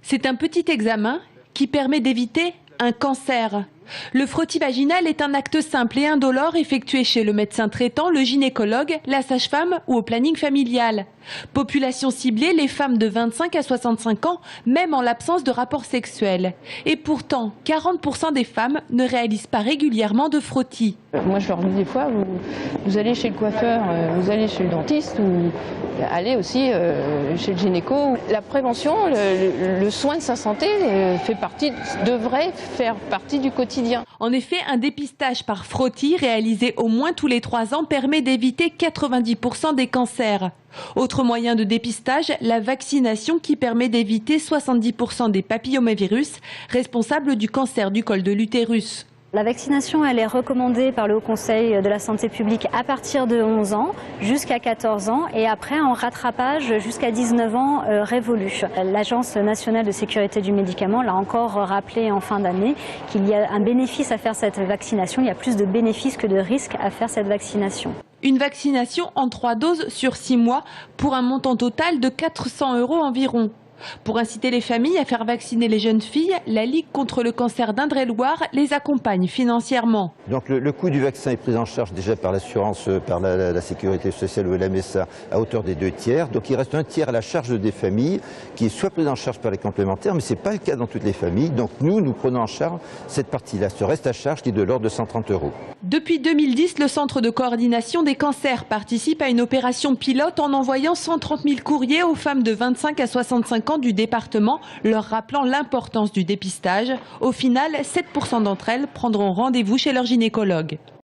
C'est un petit examen qui permet d'éviter un cancer. Le frottis vaginal est un acte simple et indolore effectué chez le médecin traitant, le gynécologue, la sage-femme ou au planning familial. Population ciblée, les femmes de 25 à 65 ans, même en l'absence de rapport sexuel. Et pourtant, 40% des femmes ne réalisent pas régulièrement de frottis. Moi, je leur dis des fois, vous allez chez le coiffeur, vous allez chez le dentiste ou allez aussi chez le gynéco. La prévention, le soin de sa santé devrait faire partie du quotidien. En effet, un dépistage par frottis réalisé au moins tous les 3 ans permet d'éviter 90% des cancers. Autre moyen de dépistage, la vaccination qui permet d'éviter 70% des papillomavirus responsables du cancer du col de l'utérus. La vaccination, elle est recommandée par le Haut Conseil de la santé publique à partir de 11 ans jusqu'à 14 ans et après en rattrapage jusqu'à 19 ans révolus. L'Agence nationale de sécurité du médicament l'a encore rappelé en fin d'année qu'il y a un bénéfice à faire cette vaccination. Il y a plus de bénéfices que de risques à faire cette vaccination. Une vaccination en 3 doses sur 6 mois pour un montant total de 400 € environ. Pour inciter les familles à faire vacciner les jeunes filles, la Ligue contre le cancer d'Indre-et-Loire les accompagne financièrement. Donc le coût du vaccin est pris en charge déjà par l'assurance, par la sécurité sociale ou la MSA à hauteur des 2 tiers. Donc il reste 1 tiers à la charge des familles qui est soit pris en charge par les complémentaires, mais ce n'est pas le cas dans toutes les familles. Donc nous prenons en charge cette partie-là, ce reste à charge qui est de l'ordre de 130 €. Depuis 2010, le Centre de coordination des cancers participe à une opération pilote en envoyant 130 000 courriers aux femmes de 25 à 65 ans du département, leur rappelant l'importance du dépistage. Au final, 7% d'entre elles prendront rendez-vous chez leur gynécologue.